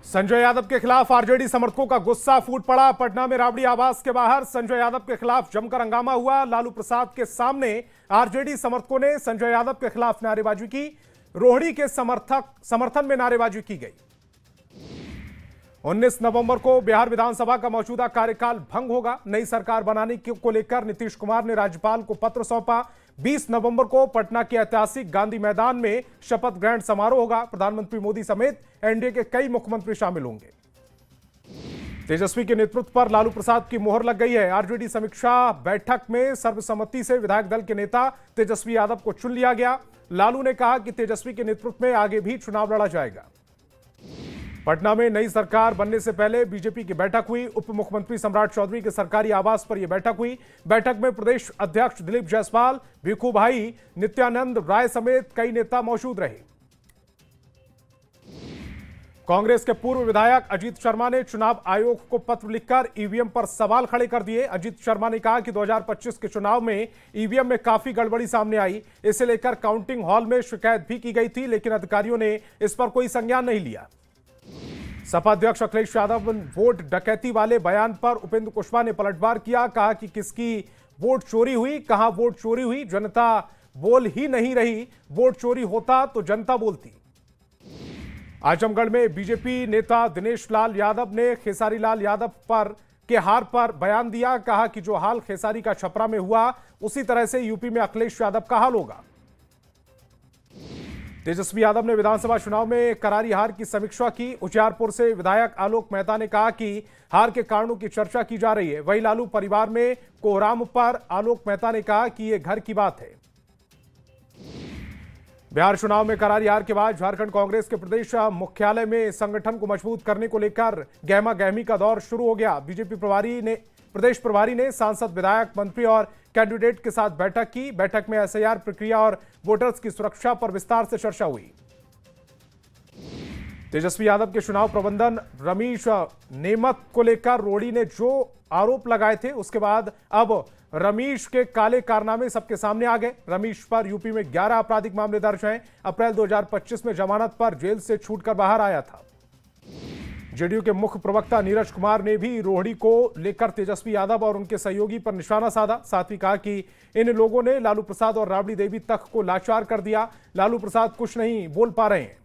संजय यादव के खिलाफ आरजेडी समर्थकों का गुस्सा फूट पड़ा। पटना में राबड़ी आवास के बाहर संजय यादव के खिलाफ जमकर हंगामा हुआ। लालू प्रसाद के सामने आरजेडी समर्थकों ने संजय यादव के खिलाफ नारेबाजी की। रोहिणी के समर्थन में नारेबाजी की गई। 19 नवंबर को बिहार विधानसभा का मौजूदा कार्यकाल भंग होगा। नई सरकार बनाने को लेकर नीतीश कुमार ने राज्यपाल को पत्र सौंपा। 20 नवंबर को पटना के ऐतिहासिक गांधी मैदान में शपथ ग्रहण समारोह होगा। प्रधानमंत्री मोदी समेत एनडीए के कई मुख्यमंत्री शामिल होंगे। तेजस्वी के नेतृत्व पर लालू प्रसाद की मोहर लग गई है। आरजेडी समीक्षा बैठक में सर्वसम्मति से विधायक दल के नेता तेजस्वी यादव को चुन लिया गया। लालू ने कहा कि तेजस्वी के नेतृत्व में आगे भी चुनाव लड़ा जाएगा। पटना में नई सरकार बनने से पहले बीजेपी की बैठक हुई। उप मुख्यमंत्री सम्राट चौधरी के सरकारी आवास पर यह बैठक हुई। बैठक में प्रदेश अध्यक्ष दिलीप जायसवाल, भिखू भाई, नित्यानंद राय समेत कई नेता मौजूद रहे। कांग्रेस के पूर्व विधायक अजीत शर्मा ने चुनाव आयोग को पत्र लिखकर ईवीएम पर सवाल खड़े कर दिए। अजीत शर्मा ने कहा कि 2025 के चुनाव में ईवीएम में काफी गड़बड़ी सामने आई। इसे लेकर काउंटिंग हॉल में शिकायत भी की गई थी, लेकिन अधिकारियों ने इस पर कोई संज्ञान नहीं लिया। सपा अध्यक्ष अखिलेश यादव वोट डकैती वाले बयान पर उपेंद्र कुशवाहा ने पलटवार किया। कहा कि किसकी वोट चोरी हुई, कहां वोट चोरी हुई, जनता बोल ही नहीं रही। वोट चोरी होता तो जनता बोलती। आजमगढ़ में बीजेपी नेता दिनेश लाल यादव ने खेसारी लाल यादव के हार पर बयान दिया। कहा कि जो हाल खेसारी का छपरा में हुआ, उसी तरह से यूपी में अखिलेश यादव का हाल होगा। तेजस्वी यादव ने विधानसभा चुनाव में करारी हार की समीक्षा की। उजियारपुर से विधायक आलोक मेहता ने कहा कि हार के कारणों की चर्चा की जा रही है। वहीं लालू परिवार में कोहराम पर आलोक मेहता ने कहा कि यह घर की बात है। बिहार चुनाव में करारी हार के बाद झारखंड कांग्रेस के प्रदेश मुख्यालय में संगठन को मजबूत करने को लेकर गहमा गहमी का दौर शुरू हो गया। बीजेपी प्रदेश प्रभारी ने सांसद, विधायक, मंत्री और कैंडिडेट के साथ बैठक की। बैठक में एसआईआर प्रक्रिया और वोटर्स की सुरक्षा पर विस्तार से चर्चा हुई। तेजस्वी यादव के चुनाव प्रबंधन रमेश नेमत को लेकर रोहिणी ने जो आरोप लगाए थे, उसके बाद अब रमेश के काले कारनामे सबके सामने आ गए। रमेश पर यूपी में 11 आपराधिक मामले दर्ज हैं। अप्रैल 2025 में जमानत पर जेल से छूटकर बाहर आया था। जेडीयू के मुख्य प्रवक्ता नीरज कुमार ने भी रोहिणी को लेकर तेजस्वी यादव और उनके सहयोगी पर निशाना साधा। साथ ही कहा कि इन लोगों ने लालू प्रसाद और राबड़ी देवी तक को लाचार कर दिया। लालू प्रसाद कुछ नहीं बोल पा रहे हैं।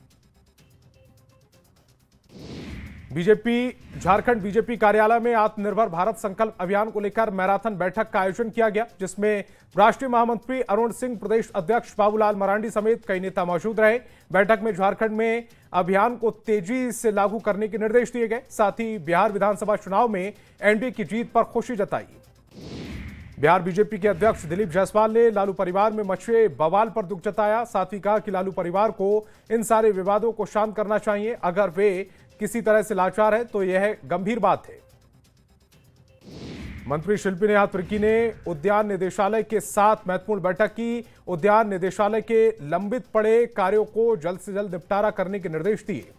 झारखंड बीजेपी कार्यालय में आत्मनिर्भर भारत संकल्प अभियान को लेकर मैराथन बैठक का आयोजन किया गया, जिसमें राष्ट्रीय महामंत्री अरुण सिंह, प्रदेश अध्यक्ष बाबूलाल मरांडी समेत कई नेता मौजूद रहे। बैठक में झारखंड में अभियान को तेजी से लागू करने के निर्देश दिए गए। साथ ही बिहार विधानसभा चुनाव में एनडीए की जीत पर खुशी जताई। बिहार बीजेपी के अध्यक्ष दिलीप जायसवाल ने लालू परिवार में मचे बवाल पर दुख जताया। साथ ही कहा कि लालू परिवार को इन सारे विवादों को शांत करना चाहिए। अगर वे किसी तरह से लाचार है तो यह गंभीर बात है। मंत्री शिल्पी नेहा तिर्की ने उद्यान निदेशालय के साथ महत्वपूर्ण बैठक की। उद्यान निदेशालय के लंबित पड़े कार्यों को जल्द से जल्द निपटारा करने के निर्देश दिए।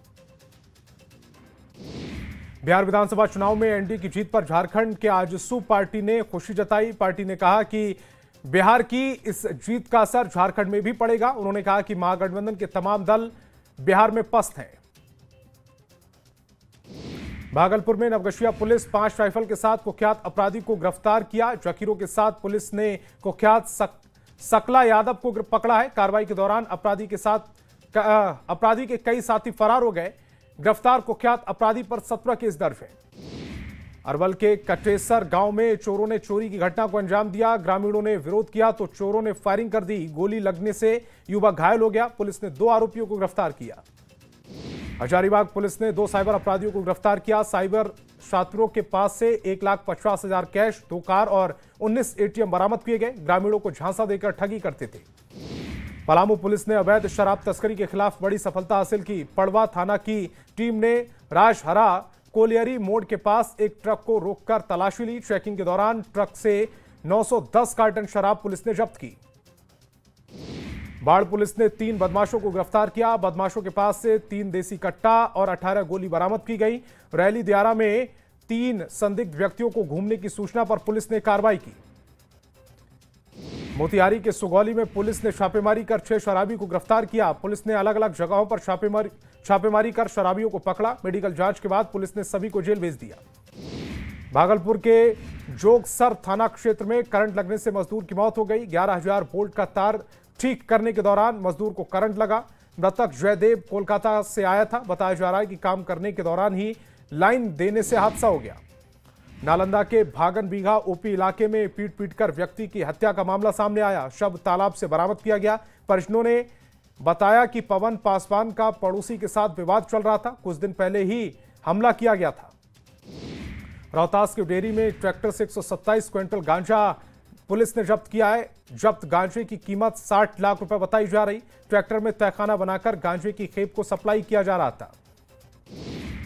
बिहार विधानसभा चुनाव में एनडीए की जीत पर झारखंड के आजसू पार्टी ने खुशी जताई। पार्टी ने कहा कि बिहार की इस जीत का असर झारखंड में भी पड़ेगा। उन्होंने कहा कि महागठबंधन के तमाम दल बिहार में पस्त हैं। भागलपुर में नवगछिया पुलिस 5 राइफल के साथ कुख्यात अपराधी को गिरफ्तार किया। जखीरों के साथ पुलिस ने कुख्यात सकला यादव को पकड़ा है। कार्रवाई के दौरान अपराधी के कई साथी फरार हो गए। गिरफ्तार कुख्यात अपराधी पर 17 केस दर्ज है। अरवल के कटेसर गांव में चोरों ने चोरी की घटना को अंजाम दिया। ग्रामीणों ने विरोध किया तो चोरों ने फायरिंग कर दी। गोली लगने से युवक घायल हो गया। पुलिस ने 2 आरोपियों को गिरफ्तार किया। हजारीबाग पुलिस ने 2 साइबर अपराधियों को गिरफ्तार किया। साइबर छात्रों के पास से 1,50,000 कैश, 2 कार और 19 एटीएम बरामद किए गए। ग्रामीणों को झांसा देकर ठगी करते थे। पलामू पुलिस ने अवैध शराब तस्करी के खिलाफ बड़ी सफलता हासिल की। पड़वा थाना की टीम ने राजहरा कोलियरी मोड़ के पास एक ट्रक को रोककर तलाशी ली। चेकिंग के दौरान ट्रक से 910 कार्टन शराब पुलिस ने जब्त की। बाढ़ पुलिस ने 3 बदमाशों को गिरफ्तार किया। बदमाशों के पास से 3 देसी कट्टा और 18 गोली बरामद की गई। रैली दियारा में 3 संदिग्ध व्यक्तियों को घूमने की सूचना पर पुलिस ने कार्रवाई की। मोतिहारी के सुगौली में पुलिस ने छापेमारी कर 6 शराबी को गिरफ्तार किया। पुलिस ने अलग अलग जगहों पर छापेमारी कर शराबियों को पकड़ा। मेडिकल जांच के बाद पुलिस ने सभी को जेल भेज दिया। भागलपुर के जोगसर थाना क्षेत्र में करंट लगने से मजदूर की मौत हो गई। 11,000 वोल्ट का तार ठीक करने के दौरान मजदूर को करंट लगा। मृतक जयदेव कोलकाता से आया था। बताया जा रहा है कि काम करने के दौरान ही लाइन देने से हादसा हो गया। नालंदा के भागन बीघा ओपी इलाके में पीट पीटकर व्यक्ति की हत्या का मामला सामने आया। शव तालाब से बरामद किया गया। परिजनों ने बताया कि पवन पासवान का पड़ोसी के साथ विवाद चल रहा था। कुछ दिन पहले ही हमला किया गया था। रोहतास की डेयरी में ट्रैक्टर से 127 क्विंटल गांजा पुलिस ने जब्त किया है। जब्त गांजे की कीमत 60 लाख रुपए बताई जा रही। ट्रैक्टर में तहखाना बनाकर गांजे की खेप को सप्लाई किया जा रहा था।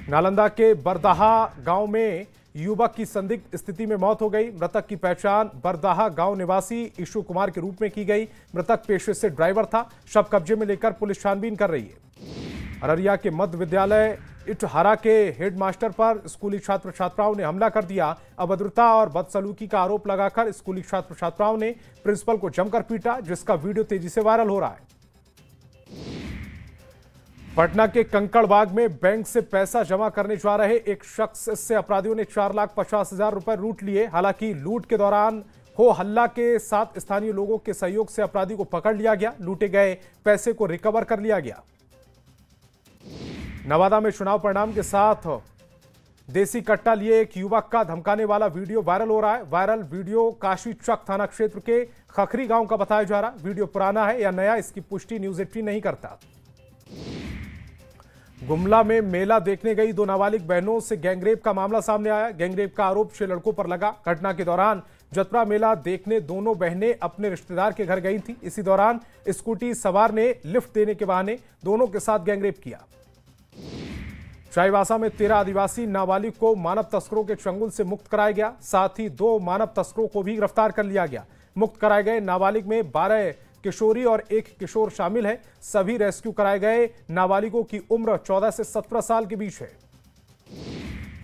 नालंदा के बरदाहा गांव में युवक की संदिग्ध स्थिति में मौत हो गई। मृतक की पहचान बरदाहा गांव निवासी ईशु कुमार के रूप में की गई। मृतक पेशे से ड्राइवर था। शव कब्जे में लेकर पुलिस छानबीन कर रही है। अररिया के मध्य विद्यालय इटहरा के हेडमास्टर पर स्कूली छात्र छात्राओं ने हमला कर दिया। अभद्रता और बदसलूकी का आरोप लगाकर स्कूली छात्र छात्राओं ने प्रिंसिपल को जमकर पीटा, जिसका वीडियो तेजी से वायरल हो रहा है। पटना के कंकड़बाग में बैंक से पैसा जमा करने जा रहे एक शख्स से अपराधियों ने 4,50,000 रुपए लूट लिए। हालांकि लूट के दौरान हो हल्ला के साथ स्थानीय लोगों के सहयोग से अपराधी को पकड़ लिया गया। लूटे गए पैसे को रिकवर कर लिया गया। नवादा में चुनाव परिणाम के साथ देसी कट्टा लिए एक युवक का धमकाने वाला वीडियो वायरल हो रहा है। वायरल वीडियो काशीचक थाना क्षेत्र के खखरी गांव का बताया जा रहा है। वीडियो पुराना है या नया, इसकी पुष्टि न्यूज 18 नहीं करता। गुमला में मेला देखने गई 2 नाबालिग बहनों से गैंगरेप का मामला सामने आया। गैंगरेप का आरोप 6 लड़कों पर लगा। घटना के दौरान जतरा मेला देखने दोनों बहनें अपने रिश्तेदार के घर गई थी। इसी दौरान स्कूटी सवार ने लिफ्ट देने के बहाने दोनों के साथ गैंगरेप किया। चाईबासा में 13 आदिवासी नाबालिग को मानव तस्करों के चंगुल से मुक्त कराया गया। साथ ही 2 मानव तस्करों को भी गिरफ्तार कर लिया गया। मुक्त कराए गए नाबालिग में 12 किशोरी और 1 किशोर शामिल है। सभी रेस्क्यू कराए गए नाबालिगों की उम्र 14 से 17 साल के बीच है।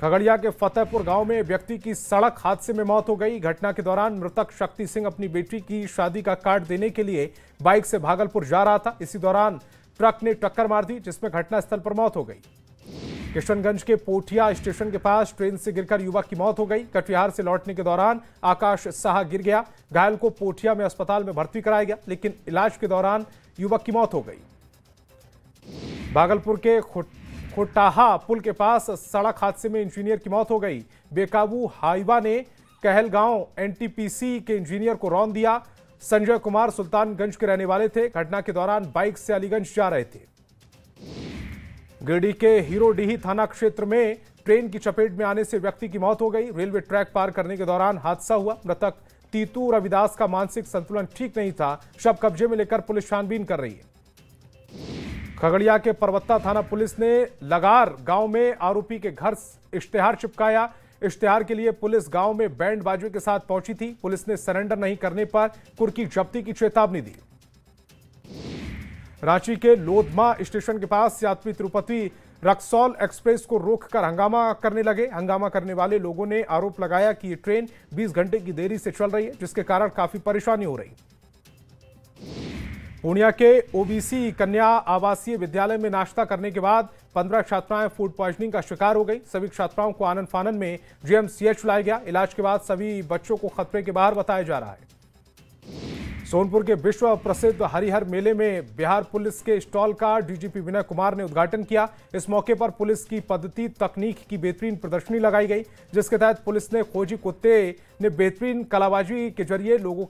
खगड़िया के फतेहपुर गांव में व्यक्ति की सड़क हादसे में मौत हो गई। घटना के दौरान मृतक शक्ति सिंह अपनी बेटी की शादी का कार्ड देने के लिए बाइक से भागलपुर जा रहा था। इसी दौरान ट्रक ने टक्कर मार दी, जिसमें घटनास्थल पर मौत हो गई। किशनगंज के पोठिया स्टेशन के पास ट्रेन से गिरकर युवक की मौत हो गई। कटिहार से लौटने के दौरान आकाश साहा गिर गया। घायल को पोठिया में अस्पताल में भर्ती कराया गया, लेकिन इलाज के दौरान युवक की मौत हो गई। भागलपुर के खोटाहा पुल के पास सड़क हादसे में इंजीनियर की मौत हो गई। बेकाबू हाईवा ने कहलगांव एनटीपीसी के इंजीनियर को रौंद दिया। संजय कुमार सुल्तानगंज के रहने वाले थे। घटना के दौरान बाइक से अलीगंज जा रहे थे। गिरिडीह के हीरोडीही थाना क्षेत्र में ट्रेन की चपेट में आने से व्यक्ति की मौत हो गई। रेलवे ट्रैक पार करने के दौरान हादसा हुआ। मृतक तीतू रविदास का मानसिक संतुलन ठीक नहीं था। शव कब्जे में लेकर पुलिस छानबीन कर रही है। खगड़िया के परबत्ता थाना पुलिस ने लगार गांव में आरोपी के घर इश्तेहार चिपकाया। इश्तेहार के लिए पुलिस गांव में बैंड बाजे के साथ पहुंची थी। पुलिस ने सरेंडर नहीं करने पर कुर्की जब्ती की चेतावनी दी। रांची के लोधमा स्टेशन के पास यात्री तिरुपति रक्सौल एक्सप्रेस को रोककर हंगामा करने लगे। हंगामा करने वाले लोगों ने आरोप लगाया कि ये ट्रेन 20 घंटे की देरी से चल रही है, जिसके कारण काफी परेशानी हो रही। पूर्णिया के ओबीसी कन्या आवासीय विद्यालय में नाश्ता करने के बाद 15 छात्राएं फूड पॉइजनिंग का शिकार हो गई। सभी छात्राओं को आनन फानन में जीएमसीएच लाया गया। इलाज के बाद सभी बच्चों को खतरे के बाहर बताया जा रहा है। सोनपुर के विश्व प्रसिद्ध हरिहर मेले में बिहार पुलिस के स्टॉल का डीजीपी विनय कुमार ने उद्घाटन किया। इस मौके पर पुलिस की पद्धति तकनीक की बेहतरीन प्रदर्शनी लगाई गई, जिसके तहत पुलिस ने खोजी कुत्ते ने बेहतरीन कलाबाजी के जरिए लोगों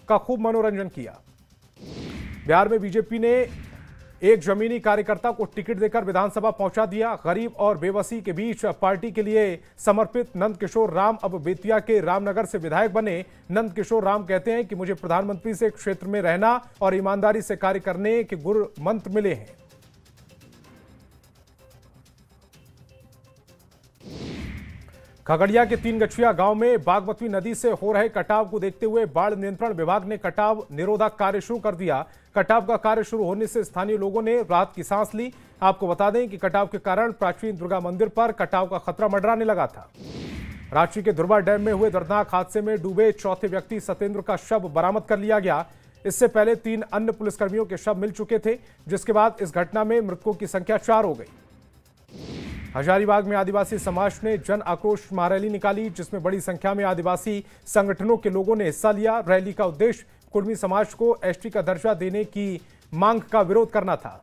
का खूब मनोरंजन किया। बिहार में बीजेपी ने एक जमीनी कार्यकर्ता को टिकट देकर विधानसभा पहुंचा दिया। गरीब और बेबसी के बीच पार्टी के लिए समर्पित नंद किशोर राम अब बेतिया के रामनगर से विधायक बने। नंद किशोर राम कहते हैं कि मुझे प्रधानमंत्री से क्षेत्र में रहना और ईमानदारी से कार्य करने के गुर मंत्र मिले हैं। खगड़िया के 3 गछिया गांव में बागमती नदी से हो रहे कटाव को देखते हुए बाढ़ नियंत्रण विभाग ने कटाव निरोधक कार्य शुरू कर दिया। कटाव का कार्य शुरू होने से स्थानीय लोगों ने राहत की सांस ली। आपको बता दें कि कटाव के कारण प्राचीन दुर्गा मंदिर पर कटाव का खतरा मंडराने लगा था। रांची के धुर्वा डैम में हुए दर्दनाक हादसे में डूबे चौथे व्यक्ति सत्येंद्र का शव बरामद कर लिया गया। इससे पहले 3 अन्य पुलिसकर्मियों के शव मिल चुके थे, जिसके बाद इस घटना में मृतकों की संख्या 4 हो गई। हजारीबाग में आदिवासी समाज ने जन आक्रोश महारैली निकाली, जिसमें बड़ी संख्या में आदिवासी संगठनों के लोगों ने हिस्सा लिया। रैली का उद्देश्य कुर्मी समाज को एसटी का दर्जा देने की मांग का विरोध करना था।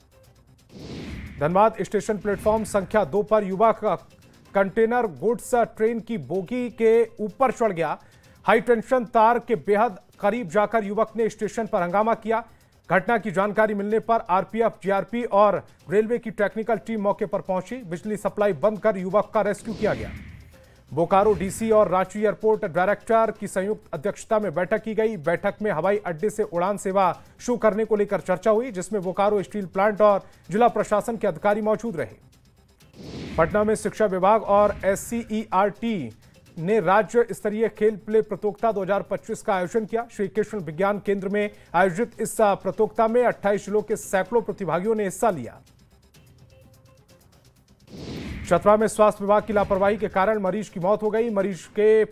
धनबाद स्टेशन प्लेटफॉर्म संख्या 2 पर युवा का कंटेनर गुड्स ट्रेन की बोगी के ऊपर चढ़ गया। हाई टेंशन तार के बेहद करीब जाकर युवक ने स्टेशन पर हंगामा किया। घटना की जानकारी मिलने पर आरपीएफ, जीआरपी और रेलवे की टेक्निकल टीम मौके पर पहुंची। बिजली सप्लाई बंद कर युवक का रेस्क्यू किया गया। बोकारो डीसी और रांची एयरपोर्ट डायरेक्टर की संयुक्त अध्यक्षता में बैठक की गई। बैठक में हवाई अड्डे से उड़ान सेवा शुरू करने को लेकर चर्चा हुई, जिसमें बोकारो स्टील प्लांट और जिला प्रशासन के अधिकारी मौजूद रहे। पटना में शिक्षा विभाग और एससीईआरटी ने राज्य स्तरीय खेल प्ले प्रतियोगिता 2025 का आयोजन किया। श्री कृष्ण विज्ञान केंद्र में आयोजित इस प्रतियोगिता में 28 जिलों के सैकड़ों प्रतिभागियों ने हिस्सा लिया। चतरा में स्वास्थ्य विभाग की लापरवाही के कारण मरीज की मौत हो गई। मरीज के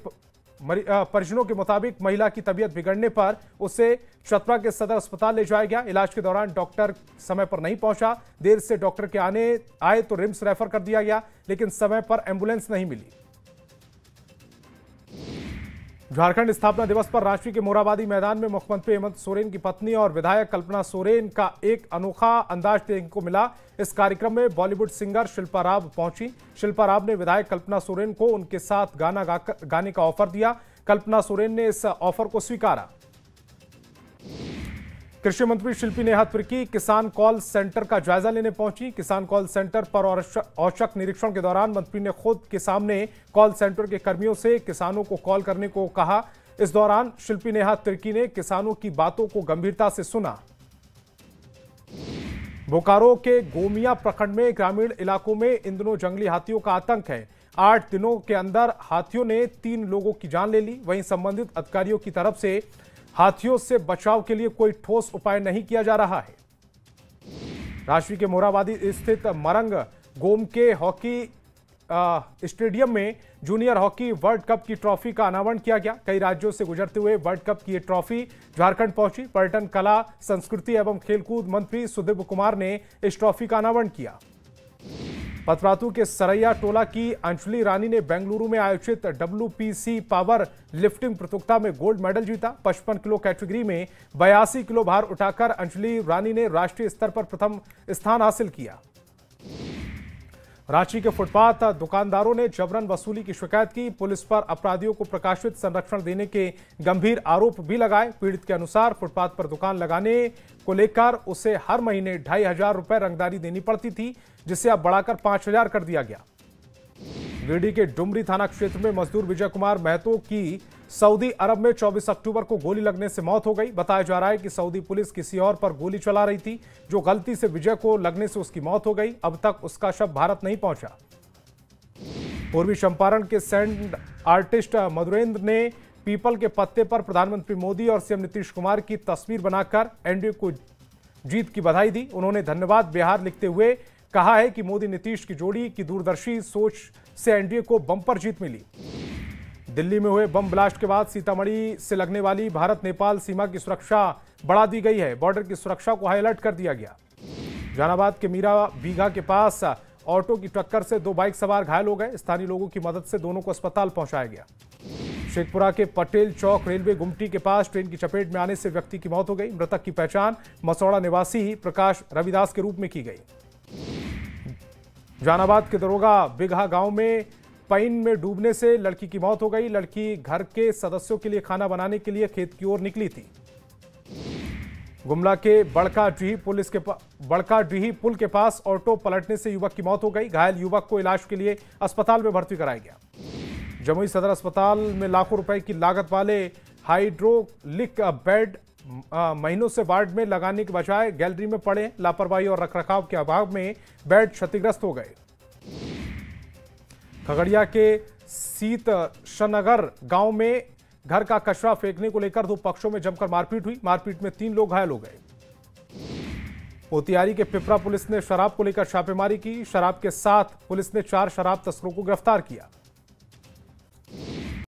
परिजनों के मुताबिक महिला की तबीयत बिगड़ने पर उसे चतरा के सदर अस्पताल ले जाया गया। इलाज के दौरान डॉक्टर समय पर नहीं पहुंचा। देर से डॉक्टर के आए तो रिम्स रेफर कर दिया गया, लेकिन समय पर एम्बुलेंस नहीं मिली। झारखंड स्थापना दिवस पर रांची के मोरहाबादी मैदान में मुख्यमंत्री हेमंत सोरेन की पत्नी और विधायक कल्पना सोरेन का एक अनोखा अंदाज देखने को मिला। इस कार्यक्रम में बॉलीवुड सिंगर शिल्पा राव पहुंची। शिल्पा राव ने विधायक कल्पना सोरेन को उनके साथ गाने का ऑफर दिया। कल्पना सोरेन ने इस ऑफर को स्वीकारा। कृषि मंत्री शिल्पी नेहा तिर्की किसान कॉल सेंटर का जायजा लेने पहुंची। किसान कॉल सेंटर पर औचक निरीक्षण के दौरान मंत्री ने खुद के सामने कॉल सेंटर के कर्मियों से किसानों को कॉल करने को कहा। इस दौरान शिल्पी नेहा तिर्की ने किसानों की बातों को गंभीरता से सुना। बोकारो के गोमिया प्रखंड में ग्रामीण इलाकों में इन दिनों जंगली हाथियों का आतंक है। 8 दिनों के अंदर हाथियों ने 3 लोगों की जान ले ली। वहीं संबंधित अधिकारियों की तरफ से हाथियों से बचाव के लिए कोई ठोस उपाय नहीं किया जा रहा है। रांची के मोरहाबादी स्थित मरंग गोम के हॉकी स्टेडियम में जूनियर हॉकी वर्ल्ड कप की ट्रॉफी का अनावरण किया गया। कई राज्यों से गुजरते हुए वर्ल्ड कप की ये ट्रॉफी झारखंड पहुंची। पर्यटन, कला, संस्कृति एवं खेलकूद मंत्री सुदीप कुमार ने इस ट्रॉफी का अनावरण किया। पतरातू के सरैया टोला की अंजलि रानी ने बेंगलुरु में आयोजित WPC पावर लिफ्टिंग प्रतियोगिता में गोल्ड मेडल जीता। 55 किलो कैटेगरी में 82 किलो भार उठाकर अंजलि रानी ने राष्ट्रीय स्तर पर प्रथम स्थान हासिल किया। रांची के फुटपाथ दुकानदारों ने जबरन वसूली की शिकायत की। पुलिस पर अपराधियों को प्रकाशित संरक्षण देने के गंभीर आरोप भी लगाए। पीड़ित के अनुसार फुटपाथ पर दुकान लगाने को लेकर उसे हर महीने 2500 रुपए रंगदारी देनी पड़ती थी, जिसे अब बढ़ाकर 5000 कर दिया गया। गिरिडीह के डुमरी थाना क्षेत्र में मजदूर विजय कुमार महतो की सऊदी अरब में 24 अक्टूबर को गोली लगने से मौत हो गई। बताया जा रहा है कि सऊदी पुलिस किसी और पर गोली चला रही थी, जो गलती से विजय को लगने से उसकी मौत हो गई। अब तक उसका शव भारत नहीं पहुंचा। पूर्वी चंपारण के सैंड आर्टिस्ट मधुरेंद्र ने पीपल के पत्ते पर प्रधानमंत्री मोदी और सीएम नीतीश कुमार की तस्वीर बनाकर एनडीए को जीत की बधाई दी। उन्होंने धन्यवाद बिहार लिखते हुए कहा है कि मोदी नीतीश की जोड़ी की दूरदर्शी सोच से एनडीए को बम्पर जीत मिली। दिल्ली में हुए बम ब्लास्ट के बाद सीतामढ़ी से लगने वाली भारत नेपाल सीमा की सुरक्षा बढ़ा दी गई है। बॉर्डर की सुरक्षा को हाई अलर्ट कर दिया गया। जहानाबाद के मीरा बीघा के पास ऑटो की टक्कर से 2 बाइक सवार घायल हो गए। स्थानीय लोगों की मदद से दोनों को अस्पताल पहुंचाया गया। शेखपुरा के पटेल चौक रेलवे गुमटी के पास ट्रेन की चपेट में आने से व्यक्ति की मौत हो गई। मृतक की पहचान मसौड़ा निवासी प्रकाश रविदास के रूप में की गई। जहानाबाद के दरोगा बिघा गांव में पाइन में डूबने से लड़की की मौत हो गई। लड़की घर के सदस्यों के लिए खाना बनाने के लिए खेत की ओर निकली थी। गुमला के बड़का डीही पुल के पास ऑटो पलटने से युवक की मौत हो गई। घायल युवक को इलाज के लिए अस्पताल में भर्ती कराया गया। जमुई सदर अस्पताल में लाखों रुपए की लागत वाले हाइड्रोलिक बेड महीनों से वार्ड में लगाने के बजाय गैलरी में पड़े। लापरवाही और रखरखाव के अभाव में बेड क्षतिग्रस्त हो गए। खगड़िया के सीतशनगर गांव में घर का कचरा फेंकने को लेकर 2 पक्षों में जमकर मारपीट हुई। मारपीट में 3 लोग घायल हो गए। मोतिहारी के पिपरा पुलिस ने शराब को लेकर छापेमारी की। शराब के साथ पुलिस ने 4 शराब तस्करों को गिरफ्तार किया।